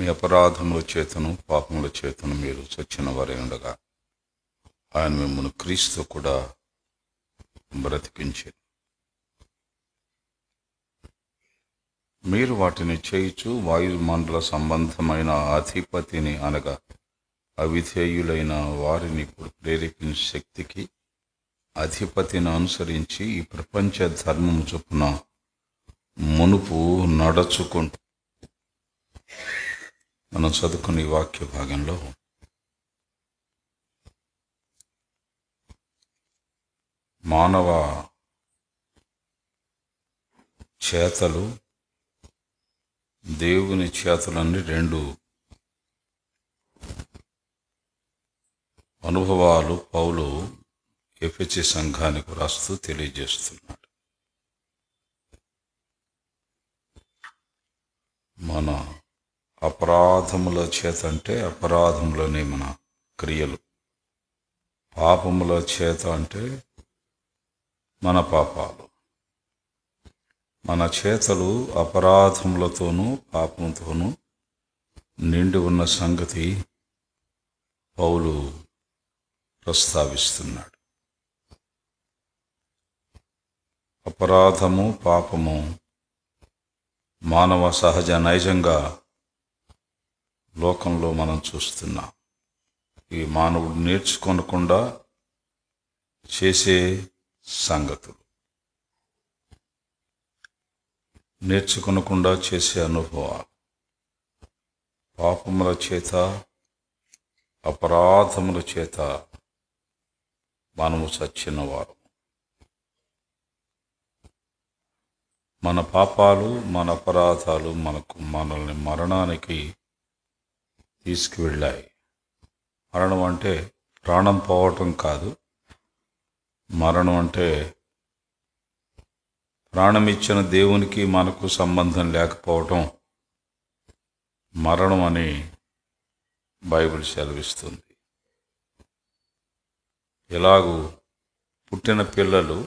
మీ అపరాధముల చేతను పాపముల చేతను మీరు చచ్చిన వారై ఉండగా ఆయన మిమ్మల్ని క్రీస్తు కూడా బ్రతికించారు. మీరు వాటిని చేయుచు వాయుమండల సంబంధమైన అధిపతిని అనగా అవిధేయులైన వారిని ఇప్పుడు ప్రేరేపించే శక్తికి అధిపతిని అనుసరించి ఈ ప్రపంచ ధర్మము చొప్పున మునుపు నడుచుకుంటూ మనం చదువుకున్న ఈ వాక్య భాగంలో మానవ చేతలు దేవుని చేతలన్నీ రెండు అనుభవాలు పౌలు ఎఫెసీ సంఘానికి రాస్తూ తెలియజేస్తున్నాడు. మన అపరాధముల చేత అంటే అపరాధములనే మన క్రియలు, పాపముల చేత అంటే మన పాపాలు. మన చేతలు అపరాధములతోనూ పాపంతోనూ నిండి ఉన్న సంగతి పౌలు ప్రస్తావిస్తున్నాడు. అపరాధము పాపము మానవ సహజ నైజంగా లోకంలో మనం చూస్తున్నాం. ఈ మానవుడు నేర్చుకోనకుండా చేసే సంగతులు, నేర్చుకోనకుండా చేసే అనుభవాలు, పాపముల చేత అపరాధముల చేత మనము చచ్చినవారు. మన పాపాలు మన అపరాధాలు మనల్ని మరణానికి తీసుకువెళ్ళాయి. మరణం అంటే ప్రాణం పోవటం కాదు. మరణం అంటే ప్రాణం ఇచ్చిన దేవునికి మనకు సంబంధం లేకపోవటం మరణం అని బైబిల్ సెలవిస్తుంది. ఎలాగూ పుట్టిన పిల్లలు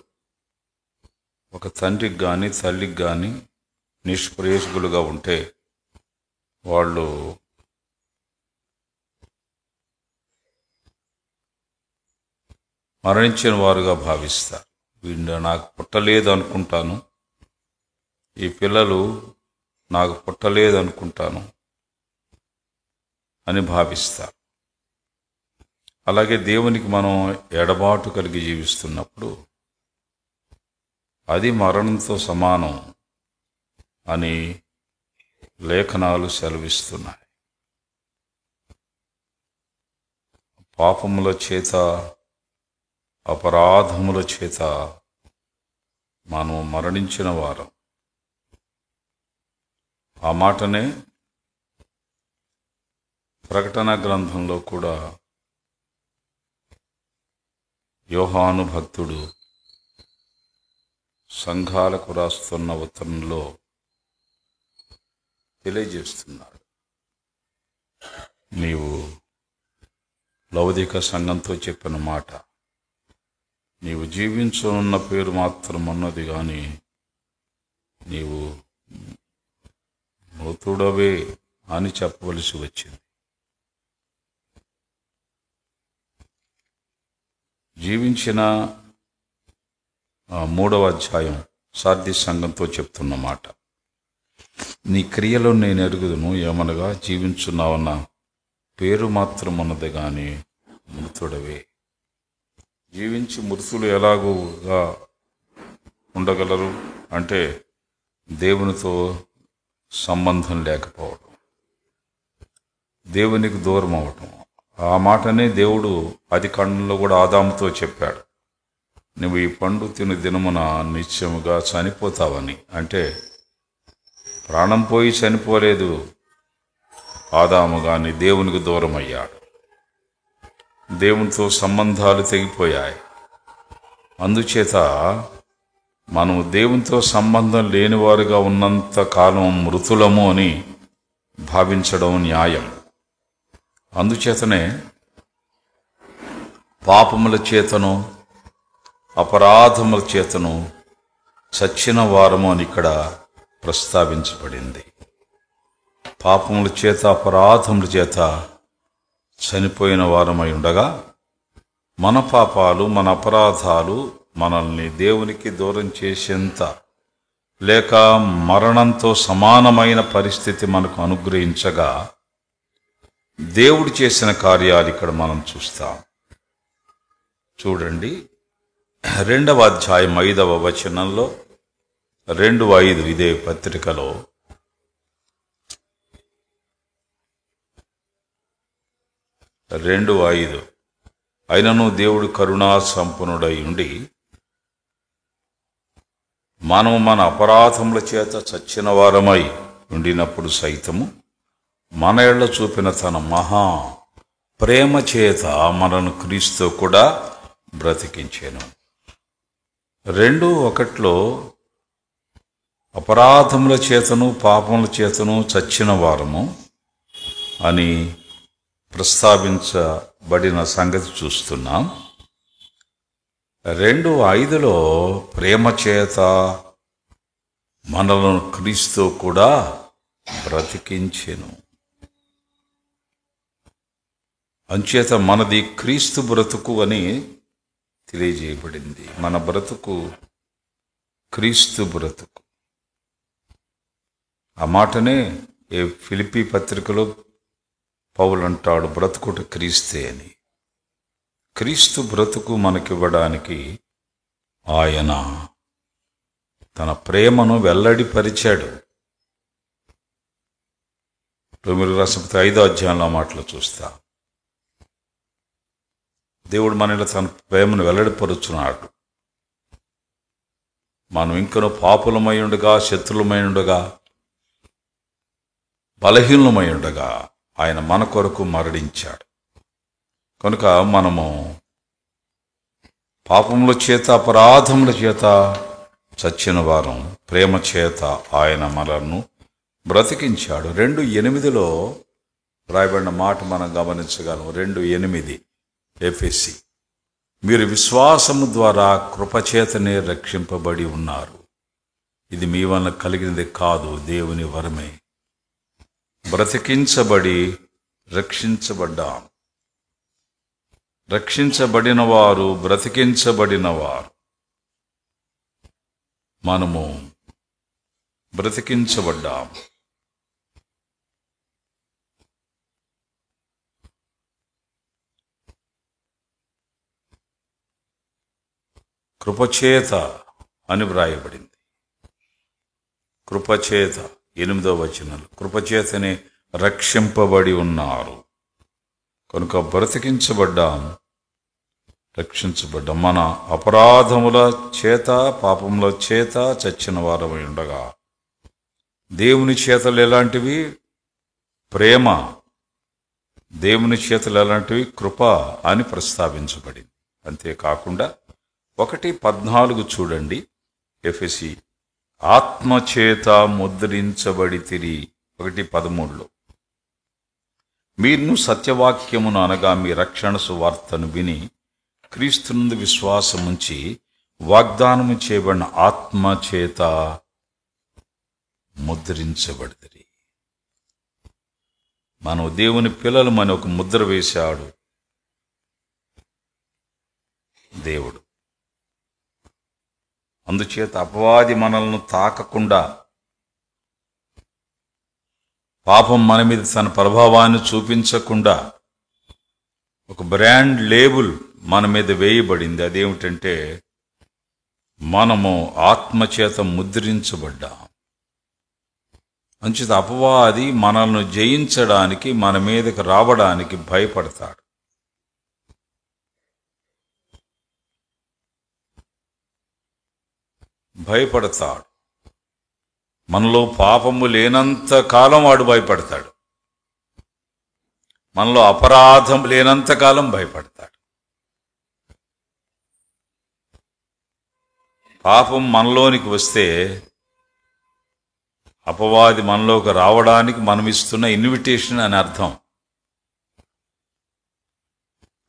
ఒక తండ్రికి కానీ తల్లికి కానీ నిష్ప్రయోజకులుగా ఉంటే వాళ్ళు మరణించిన వారుగా భావిస్తారు. వీళ్ళు నాకు పుట్టలేదు అనుకుంటాను, ఈ పిల్లలు నాకు పుట్టలేదు అనుకుంటాను అని భావిస్తారు. అలాగే దేవునికి మనం ఎడబాటు కలిగి జీవిస్తున్నప్పుడు అది మరణంతో సమానం అని లేఖనాలు సెలవిస్తున్నాయి. పాపముల చేత అపరాధముల చేత మనం మరణించిన వారం. ఆ మాటనే ప్రకటన గ్రంథంలో కూడా యోహాను భక్తుడు సంఘాలకు రాస్తున్న ఉత్తరంలో తెలియజేస్తున్నాడు. నీవు లౌదిక సంఘంతో చెప్పిన మాట, నీవు జీవించనున్న పేరు మాత్రం ఉన్నది కానీ నీవు మృతుడవే అని చెప్పవలసి వచ్చింది. జీవించిన 3వ అధ్యాయం సార్ది సంఘంతో చెప్తున్న మాట, నీ క్రియలో నేను ఎరుగుదును, ఏమనగా జీవించున్నావన్న పేరు మాత్రం ఉన్నది కానీ మృతుడవే. జీవించి మృతులు ఎలాగోగా ఉండగలరు అంటే దేవునితో సంబంధం లేకపోవడం, దేవునికి దూరం అవటం. ఆ మాటనే దేవుడు ఆదికాండంలో కూడా ఆదాముతో చెప్పాడు, నువ్వు ఈ పండు తిను దినమున నిశ్చయముగా చనిపోతావని. అంటే ప్రాణం పోయి చనిపోలేదు ఆదాము, కానీ దేవునికి దూరం అయ్యాడు. దేవునితో సంబంధాలు తెగిపోయాయి. అందుచేత మనము దేవునితో సంబంధం లేనివారుగా ఉన్నంత కాలం మృతులము అని భావించడం న్యాయం. అందుచేతనే పాపముల చేతను అపరాధముల చేతను చచ్చిన వారము అని ఇక్కడ ప్రస్తావించబడింది. పాపముల చేత అపరాధముల చేత చనిపోయిన వారమై ఉండగా, మన పాపాలు మన అపరాధాలు మనల్ని దేవునికి దూరం చేసేంత లేక మరణంతో సమానమైన పరిస్థితి మనకు అనుగ్రహించగా దేవుడు చేసిన కార్యాలు ఇక్కడ మనం చూస్తాం. చూడండి, 2వ అధ్యాయం 5వ వచనంలో, 2:5 ఇదే పత్రికలో, అయినను దేవుడు కరుణా సంపన్నుడై ఉండి మనము మన అపరాధముల చేత చచ్చిన వారమై ఉండినప్పుడు సైతము మన ఎడల చూపిన తన మహా ప్రేమ చేత మనను క్రీస్తు కూడా బ్రతికించెను. 2:1 అపరాధముల చేతను పాపముల చేతను చచ్చిన వారము అని ప్రస్తావించబడిన సంగతి చూస్తున్నాం. 2:5 ప్రేమ చేత మనలను క్రీస్తు కూడా బ్రతికించెను. అంచేత మనది క్రీస్తు బ్రతుకు అని తెలియజేయబడింది. మన బ్రతుకు క్రీస్తు బ్రతుకు. ఆ మాటనే ఫిలిప్పీ పత్రికలో పౌలు అంటాడు, బ్రతుకుట క్రీస్తే అని. క్రీస్తు బ్రతుకు మనకివ్వడానికి ఆయన తన ప్రేమను వెల్లడిపరిచాడు. రోమీయులకు రాసిన 5వ అధ్యాయంలో మాటలు చూస్తా. దేవుడు మనలో తన ప్రేమను వెల్లడిపరుచున్నాడు. మనం ఇంకనూ పాపులమై ఉండగా, శత్రులమై ఉండగా, బలహీనమై ఉండగా ఆయన మన కొరకు మరణించాడు. కనుక మనము పాపముల చేత అపరాధముల చేత చచ్చిన వారం, ప్రేమ చేత ఆయన మనలను బ్రతికించాడు. 2:8 రాయబడిన మాట మనం గమనించగలం. 2:8 ఎఫెసీ, మీరు విశ్వాసము ద్వారా కృపచేతనే రక్షింపబడి ఉన్నారు. ఇది మీ వలన కలిగినది కాదు, దేవుని వరమే. బ్రతికించబడి రక్షించబడ్డాం. రక్షించబడిన వారు, బ్రతికించబడిన వారు. మనము బ్రతికించబడ్డాం. కృపచేత అని వ్రాయబడింది. కృపచేత 8వ వచనంలో కృపచేతనే రక్షింపబడి ఉన్నారు. కనుక బ్రతికించబడ్డాం, రక్షించబడ్డాం. మన అపరాధముల చేత పాపముల చేత చచ్చిన వారమై ఉండగా దేవుని చేతలు ఎలాంటివి? ప్రేమ. దేవుని చేతలు ఎలాంటివి? కృప అని ప్రస్తావించబడింది. అంతేకాకుండా 1:14 చూడండి. ఎఫెసీ, ఆత్మచేత ముద్రించబడితిరి. 1:13 మీరును సత్యవాక్యమును అనగా మీ రక్షణ సువార్తను విని క్రీస్తునందు విశ్వాసముంచి వాగ్దానము చేయబడిన ఆత్మచేత ముద్రించబడితిరి. మనం దేవుని పిల్లలమని ఒక ముద్ర వేశాడు దేవుడు. అందుచేత అపవాది మనల్ని తాకకుండా, పాపం మన మీద తన ప్రభావాన్ని చూపించకుండా ఒక బ్రాండ్ లేబుల్ మన మీద వేయబడింది. అదేమిటంటే మనము ఆత్మచేత ముద్రించబడ్డాం. అంచేత అపవాది మనల్ని జయించడానికి, మన మీదకి రావడానికి భయపడతాడు. మనలో పాపము లేనంత కాలం వాడు భయపడతాడు. మనలో అపరాధం లేనంత కాలం భయపడతాడు. పాపం మనలోనికి వస్తే అపవాది మనలోకి రావడానికి మనం ఇస్తున్న ఇన్విటేషన్ అని అర్థం.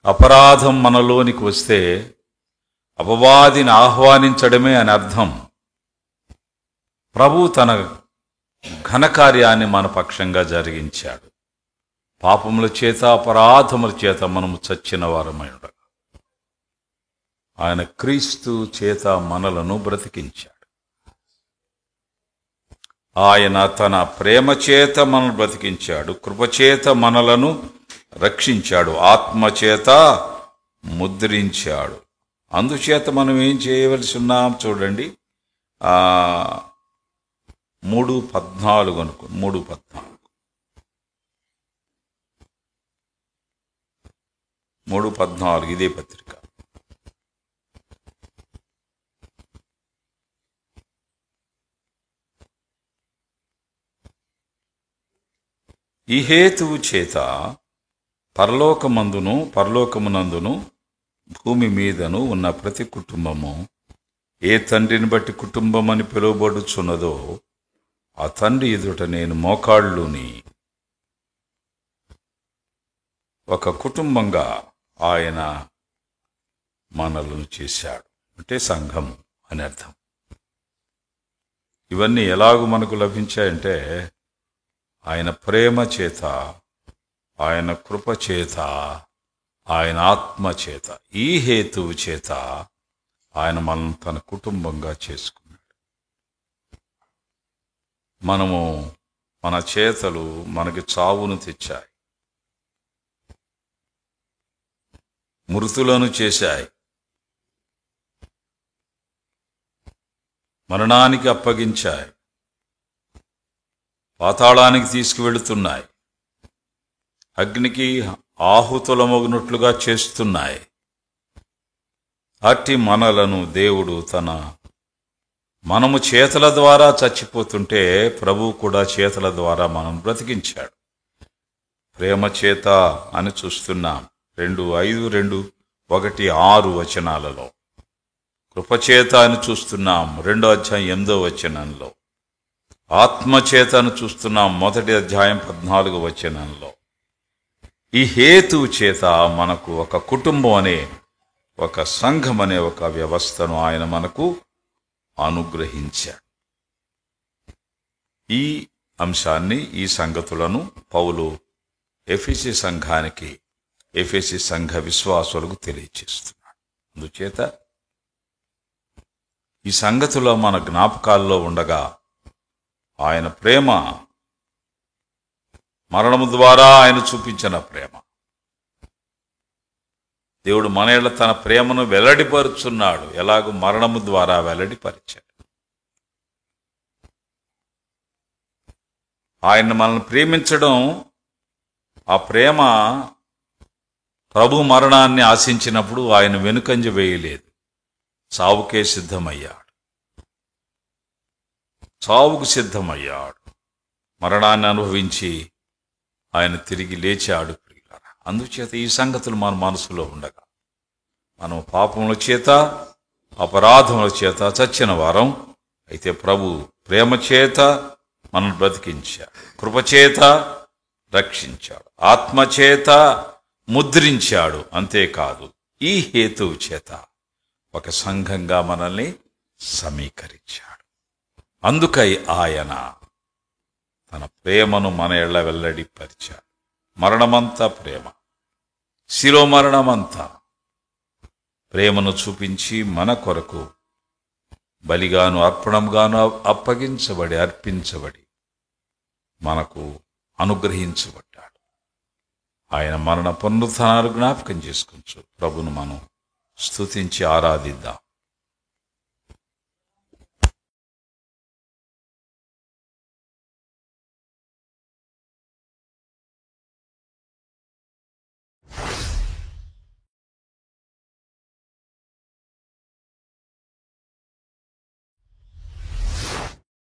అపరాధం మనలోనికి వస్తే అపవాదిని ఆహ్వానించడమే అని అర్థం. ప్రభు తన ఘనకార్యాన్ని మన పక్షంగా జరిగించాడు. పాపముల చేత అపరాధముల చేత మనము చచ్చిన వారమై ఉండగా ఆయన క్రీస్తు చేత మనలను బ్రతికించాడు. ఆయన తన ప్రేమ చేత మనల్ని బ్రతికించాడు, కృపచేత మనలను రక్షించాడు, ఆత్మచేత ముద్రించాడు. అందుచేత మనం ఏం చేయవలసి ఉన్నాం చూడండి. 3:14 అనుకో, 3:14 ఇదే పత్రిక. ఈ హేతువు చేత పరలోకమునందును భూమి మీదను ఉన్న ప్రతి కుటుంబము ఏ తండ్రిని బట్టి కుటుంబం అని పిలువబడుచున్నదో ఆ తండ్రి ఎదుట నేను మోకాళ్ళుని. ఒక కుటుంబంగా ఆయన మనలను చేశాడు, అంటే సంఘం అని అర్థం. ఇవన్నీ ఎలాగూ మనకు లభించాయంటే ఆయన ప్రేమ చేత, ఆయన కృప చేత, ఆయన ఆత్మ చేత. ఈ హేతువు చేత ఆయన మనల్ని తన కుటుంబంగా చేసుకున్నాడు. మన చేతలు మనకి చావును తెచ్చాయి, మృతులను చేశాయి, మరణానికి అప్పగించాయి, పాతాళానికి తీసుకువెళుతున్నాయి, అగ్నికి ఆహుతులమగునట్లుగా చేస్తున్నాయి. అట్టి మనలను దేవుడు మనము చేతల ద్వారా చచ్చిపోతుంటే ప్రభువు కూడా చేతల ద్వారా మనం బ్రతికించాడు. ప్రేమ చేత అని చూస్తున్నాం 2:5-2:1-6 వచనాలలో. కృపచేత అని చూస్తున్నాం 2:8 ఆత్మచేతను చూస్తున్నాం 1 వచనంలో. ఈ హేతువు చేత మనకు ఒక కుటుంబం అనే, ఒక సంఘం అనే ఒక వ్యవస్థను ఆయన మనకు అనుగ్రహించాడు. ఈ అంశాన్ని, ఈ సంగతులను పౌలు ఎఫెసీ సంఘానికి, ఎఫెసీ సంఘ విశ్వాసులకు తెలియచేస్తున్నాడు. అందుచేత ఈ సంగతులు మన జ్ఞాపకాల్లో ఉండగా ఆయన ప్రేమ, మరణము ద్వారా ఆయన చూపించిన ప్రేమ, దేవుడు మన యెడల తన ప్రేమను వెల్లడిపరుచున్నాడు. ఎలాగూ మరణము ద్వారా వెల్లడిపరిచాడు. ఆయన మనల్ని ప్రేమించడం, ఆ ప్రేమ ప్రభు మరణాన్ని ఆశించినప్పుడు ఆయన వెనుకంజ వేయలేదు, చావుకే సిద్ధమయ్యాడు. చావుకు సిద్ధమయ్యాడు, మరణాన్ని అనుభవించి ఆయన తిరిగి లేచాడు. అందుచేత ఈ సంగతులు మన మనసులో ఉండగా మనం పాపముల చేత, అపరాధముల చేత చచ్చిన వారం అయితే ప్రభు ప్రేమ చేత మనల్ని బ్రతికించాడు, కృపచేత రక్షించాడు, ఆత్మచేత ముద్రించాడు. అంతేకాదు ఈ హేతువు చేత ఒక సంఘంగా మనల్ని సమీకరించాడు. అందుకై ఆయన తన ప్రేమను మన యెడల వెల్లడిపరిచాడు. మరణమంతా ప్రేమ, శిలో మరణమంతా ప్రేమను చూపించి మన కొరకు బలిగాను అర్పణంగాను అర్పించబడి మనకు అనుగ్రహించబడ్డాడు. ఆయన మరణ పునరుత్థానాలు జ్ఞాపకం చేసుకొచ్చు ప్రభును మనం స్తుతించి ఆరాధిద్దాం.